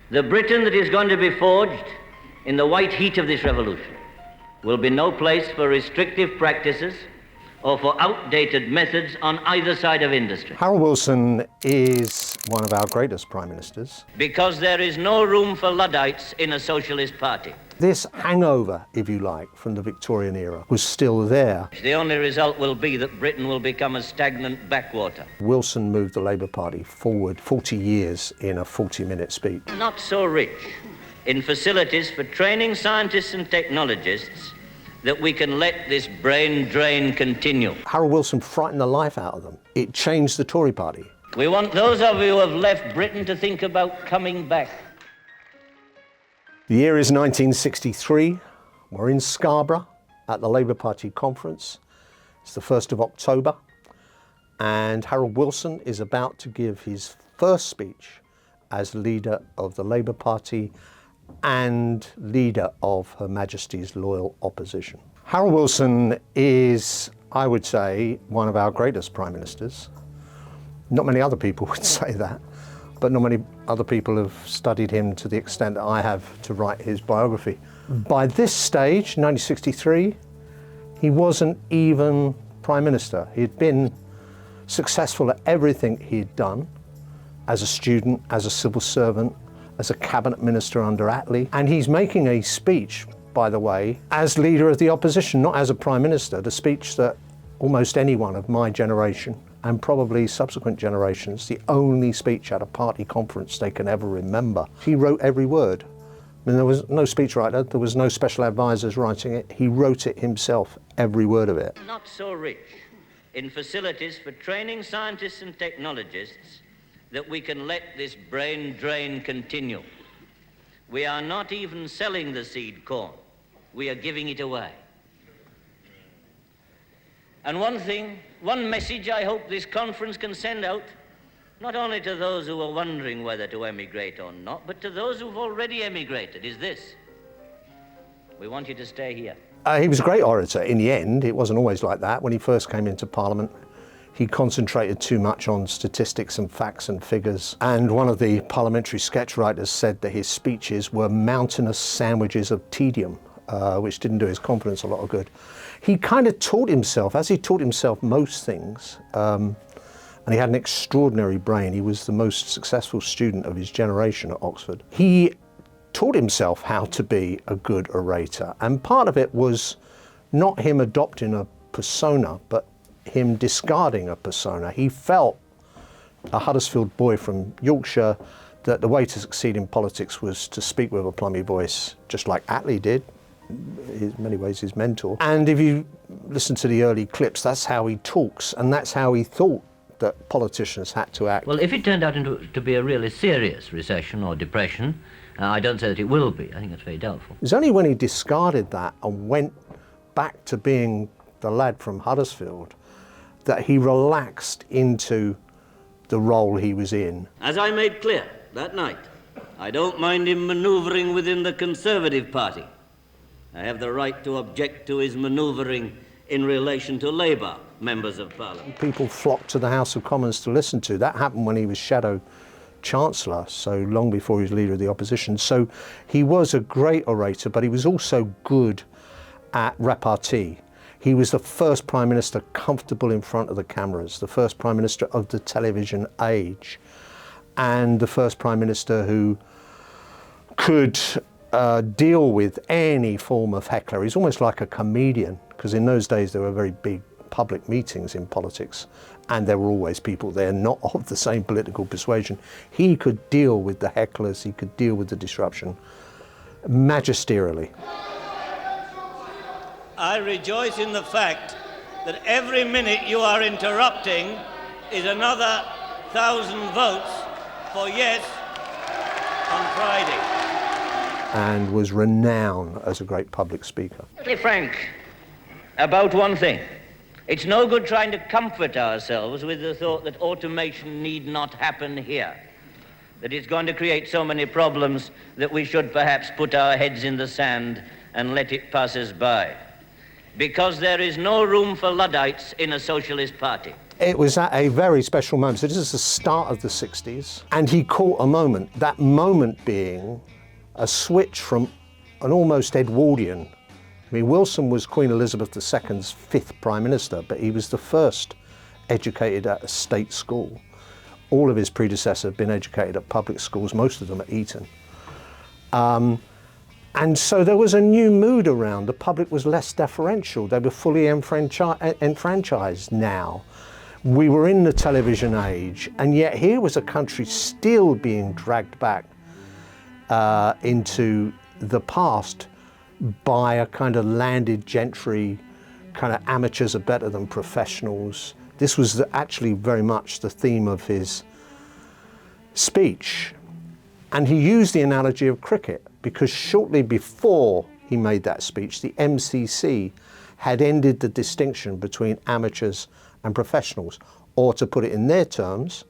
The Britain that is going to be forged in the white heat of this revolution will be no place for restrictive practices or for outdated methods on either side of industry. Harold Wilson is one of our greatest prime ministers. Because there is no room for Luddites in a socialist party. This hangover, if you like, from the Victorian era was still there. The only result will be that Britain will become a stagnant backwater. Wilson moved the Labour Party forward 40 years in a 40-minute speech. Not so rich in facilities for training scientists and technologists that we can let this brain drain continue. Harold Wilson frightened the life out of them. It changed the Tory party. We want those of you who have left Britain to think about coming back. The year is 1963. We're in Scarborough at the Labour Party conference. It's the 1st of October, and Harold Wilson is about to give his first speech as leader of the Labour Party and leader of Her Majesty's loyal opposition. Harold Wilson is, I would say, one of our greatest prime ministers. Not many other people would say that, but not many other people have studied him to the extent that I have to write his biography. By this stage, 1963, he wasn't even prime minister. He had been successful at everything he'd done as a student, as a civil servant, as a cabinet minister under Attlee. And he's making a speech, by the way, as leader of the opposition, not as a prime minister, the speech that almost anyone of my generation and probably subsequent generations, the only speech at a party conference they can ever remember. He wrote every word. I mean, there was no speechwriter, there was no special advisors writing it. He wrote it himself, every word of it. Not so rich in facilities for training scientists and technologists that we can let this brain drain continue. We are not even selling the seed corn. We are giving it away. And one message I hope this conference can send out, not only to those who are wondering whether to emigrate or not, but to those who've already emigrated, is this: we want you to stay here. He was a great orator in the end. It wasn't always like that. When he first came into Parliament, he concentrated too much on statistics and facts and figures. And one of the parliamentary sketch writers said that his speeches were mountainous sandwiches of tedium, which didn't do his confidence a lot of good. He kind of taught himself, as he taught himself most things, and he had an extraordinary brain. He was the most successful student of his generation at Oxford. He taught himself how to be a good orator, and part of it was not him adopting a persona, but him discarding a persona. He felt, a Huddersfield boy from Yorkshire, that the way to succeed in politics was to speak with a plummy voice, just like Attlee did, in many ways his mentor. And if you listen to the early clips, that's how he talks, and that's how he thought that politicians had to act. Well, if it turned out to be a really serious recession or depression, I don't say that it will be. I think that's very doubtful. It was only when he discarded that and went back to being the lad from Huddersfield that he relaxed into the role he was in. As I made clear that night, I don't mind him manoeuvring within the Conservative Party. I have the right to object to his manoeuvring in relation to Labour members of Parliament. People flocked to the House of Commons to listen to. That happened when he was Shadow Chancellor, so long before he was Leader of the Opposition. So he was a great orator, but he was also good at repartee. He was the first Prime Minister comfortable in front of the cameras, the first Prime Minister of the television age, and the first Prime Minister who could deal with any form of heckler. He's almost like a comedian, because in those days there were very big public meetings in politics, and there were always people there not of the same political persuasion. He could deal with the hecklers, he could deal with the disruption magisterially. I rejoice in the fact that every minute you are interrupting is another 1,000 votes for yes on Friday. And was renowned as a great public speaker. To be frank about one thing, it's no good trying to comfort ourselves with the thought that automation need not happen here, that it's going to create so many problems that we should perhaps put our heads in the sand and let it pass us by. Because there is no room for Luddites in a socialist party. It was at a very special moment. So this is the start of the 60s, and he caught a moment, that moment being a switch from an almost Edwardian. I mean, Wilson was Queen Elizabeth II's fifth Prime Minister, but he was the first educated at a state school. All of his predecessors had been educated at public schools, most of them at Eton. And so there was a new mood around. The public was less deferential. They were fully enfranchised now. We were in the television age, and yet here was a country still being dragged back into the past by a kind of landed gentry, kind of amateurs are better than professionals. This was actually very much the theme of his speech. And he used the analogy of cricket, because shortly before he made that speech, the MCC had ended the distinction between amateurs and professionals. Or to put it in their terms,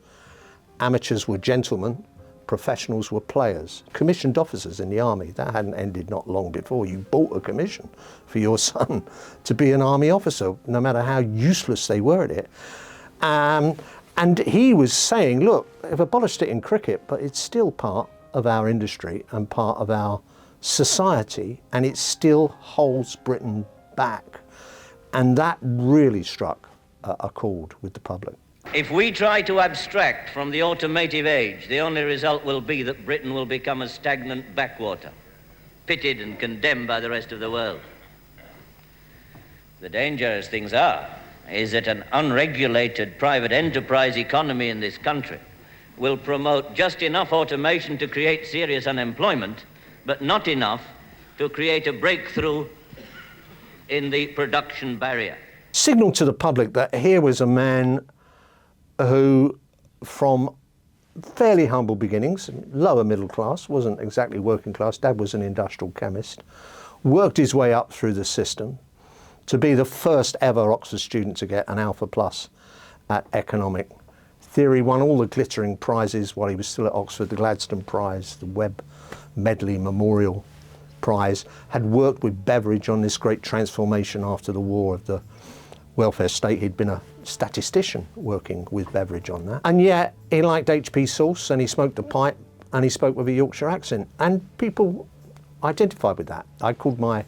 amateurs were gentlemen, professionals were players. Commissioned officers in the army, that hadn't ended not long before. You bought a commission for your son to be an army officer, no matter how useless they were at it. And he was saying, look, they've abolished it in cricket, but it's still part of our industry and part of our society, and it still holds Britain back. And that really struck a chord with the public. If we try to abstract from the automotive age, the only result will be that Britain will become a stagnant backwater, pitied and condemned by the rest of the world. The danger, as things are, is that an unregulated private enterprise economy in this country will promote just enough automation to create serious unemployment, but not enough to create a breakthrough in the production barrier. Signaled to the public that here was a man who, from fairly humble beginnings, lower middle class, wasn't exactly working class, Dad was an industrial chemist, worked his way up through the system to be the first ever Oxford student to get an Alpha Plus at economic theory, won all the glittering prizes while he was still at Oxford, the Gladstone Prize, the Webb Medley Memorial Prize, had worked with Beveridge on this great transformation after the war of the welfare state. He'd been a statistician working with Beveridge on that. And yet he liked HP sauce, and he smoked a pipe, and he spoke with a Yorkshire accent. And people identified with that. I called my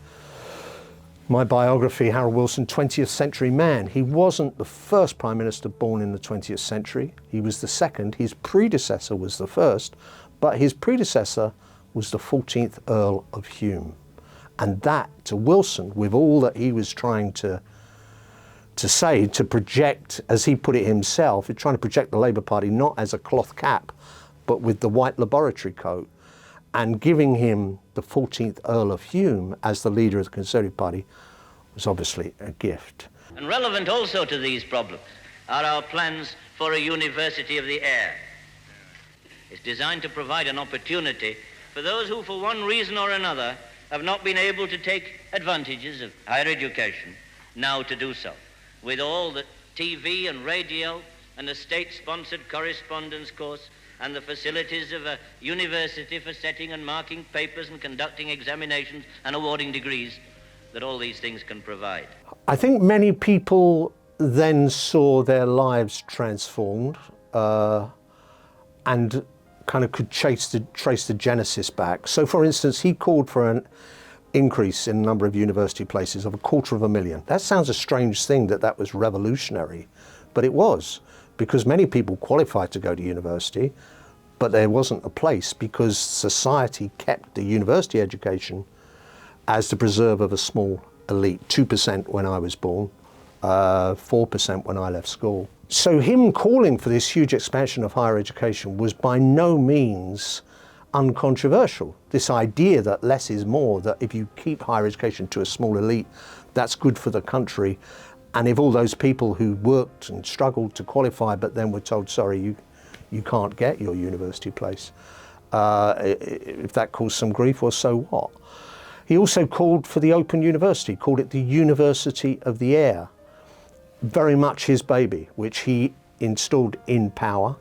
biography, Harold Wilson, 20th century man. He wasn't the first Prime Minister born in the 20th century. He was the second. His predecessor was the first, but his predecessor was the 14th Earl of Hume. And that, to Wilson, with all that he was trying to say, to project, as he put it himself, he's trying to project the Labour Party not as a cloth cap, but with the white laboratory coat, and giving him the 14th Earl of Hume as the leader of the Conservative Party was obviously a gift. And relevant also to these problems are our plans for a University of the Air. It's designed to provide an opportunity for those who, for one reason or another, have not been able to take advantages of higher education, now to do so, with all the TV and radio and a state-sponsored correspondence course and the facilities of a university for setting and marking papers and conducting examinations and awarding degrees that all these things can provide. I think many people then saw their lives transformed and kind of could trace the genesis back. So, for instance, he called for an increase in the number of university places of 250,000. That sounds a strange thing, that was revolutionary, but it was, because many people qualified to go to university, but there wasn't a place because society kept the university education as the preserve of a small elite. 2% when I was born, 4% when I left school. So him calling for this huge expansion of higher education was by no means uncontroversial. This idea that less is more, that if you keep higher education to a small elite, that's good for the country. And if all those people who worked and struggled to qualify but then were told, sorry, you can't get your university place, if that caused some grief, well, so what? He also called for the Open University, called it the University of the Air. Very much his baby, which he installed in power,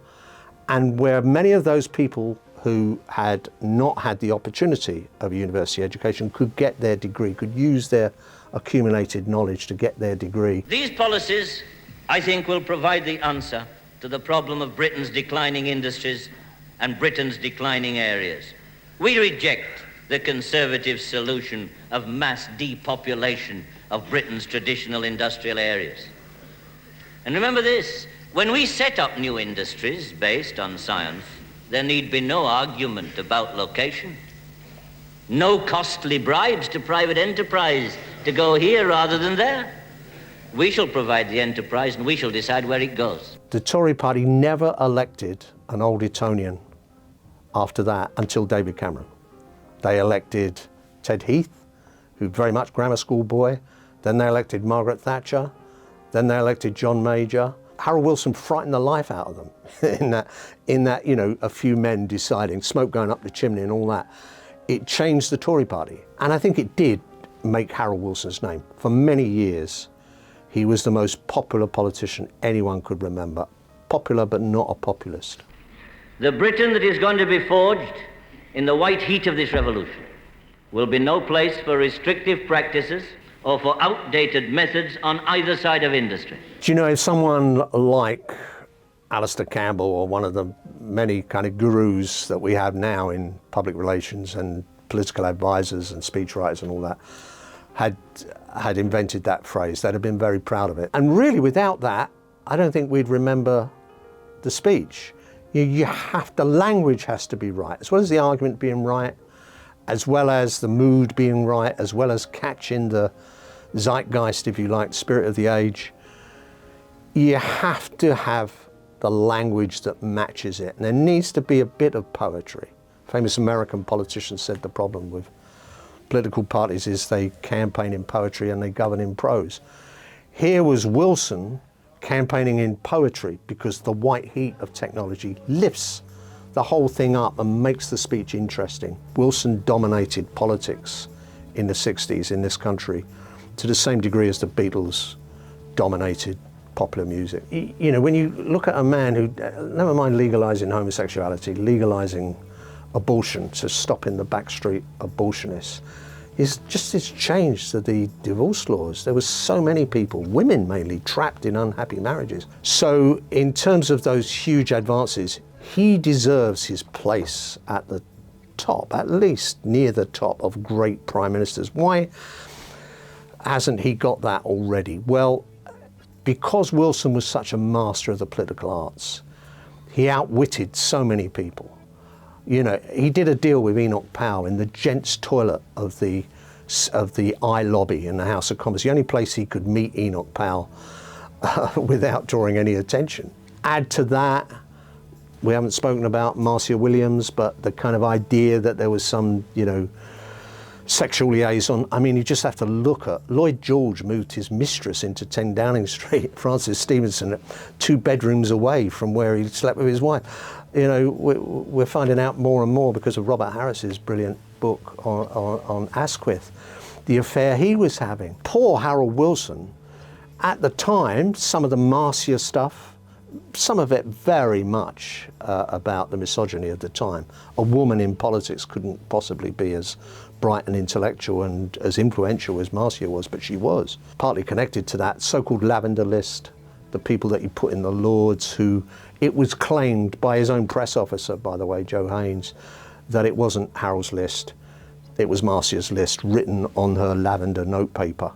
and where many of those people who had not had the opportunity of university education could get their degree, could use their accumulated knowledge to get their degree. These policies I think will provide the answer to the problem of Britain's declining industries and Britain's declining areas. We reject the Conservative solution of mass depopulation of Britain's traditional industrial areas. And remember this, when we set up new industries based on science, there need be no argument about location, no costly bribes to private enterprise to go here rather than there. We shall provide the enterprise and we shall decide where it goes. The Tory party never elected an old Etonian after that until David Cameron. They elected Ted Heath, who very much grammar school boy. Then they elected Margaret Thatcher. Then they elected John Major. Harold Wilson frightened the life out of them in that, you know, a few men deciding, smoke going up the chimney and all that. It changed the Tory party. And I think it did make Harold Wilson's name. For many years, he was the most popular politician anyone could remember. Popular, but not a populist. The Britain that is going to be forged in the white heat of this revolution will be no place for restrictive practices or for outdated methods on either side of industry. Do you know, if someone like Alistair Campbell or one of the many kind of gurus that we have now in public relations and political advisors and speechwriters and all that had invented that phrase, they'd have been very proud of it. And really, without that, I don't think we'd remember the speech. You have, the language has to be right, as well as the argument being right, as well as the mood being right, as well as catching the zeitgeist, if you like, spirit of the age. You have to have the language that matches it. And there needs to be a bit of poetry. Famous American politician said the problem with political parties is they campaign in poetry and they govern in prose. Here was Wilson campaigning in poetry because the white heat of technology lifts the whole thing up and makes the speech interesting. Wilson dominated politics in the 60s in this country to the same degree as the Beatles dominated popular music. You know, when you look at a man who, never mind legalizing homosexuality, legalizing abortion, to stopping the backstreet abortionists, it's changed to the divorce laws. There were so many people, women mainly, trapped in unhappy marriages. So in terms of those huge advances, he deserves his place at the top, at least near the top of great prime ministers. Why hasn't he got that already? Well, because Wilson was such a master of the political arts, he outwitted so many people. You know, he did a deal with Enoch Powell in the gents' toilet of the I lobby in the House of Commons, the only place he could meet Enoch Powell without drawing any attention. Add to that, we haven't spoken about Marcia Williams, but the kind of idea that there was some, you know, sexual liaison. I mean, you just have to look at Lloyd George moved his mistress into 10 Downing Street, Francis Stevenson, 2 bedrooms away from where he slept with his wife. You know, we're finding out more and more because of Robert Harris's brilliant book on Asquith, the affair he was having. Poor Harold Wilson, at the time, some of the Marcia stuff, some of it very much about the misogyny of the time. A woman in politics couldn't possibly be as bright and intellectual and as influential as Marcia was, but she was. Partly connected to that so-called lavender list, the people that he put in the Lords, who it was claimed by his own press officer, by the way, Joe Haynes, that it wasn't Harold's list, it was Marcia's list written on her lavender notepaper,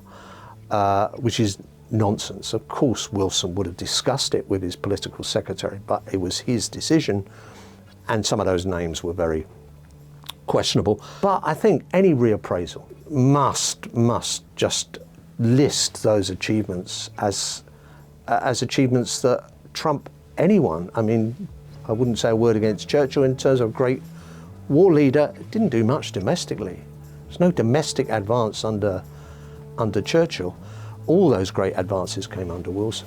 which is nonsense. Of course Wilson would have discussed it with his political secretary, but it was his decision, and some of those names were very questionable. But I think any reappraisal must just list those achievements as achievements that trump anyone. I mean, I wouldn't say a word against Churchill in terms of a great war leader. Didn't do much domestically. There's no domestic advance under Churchill. All those great advances came under Wilson.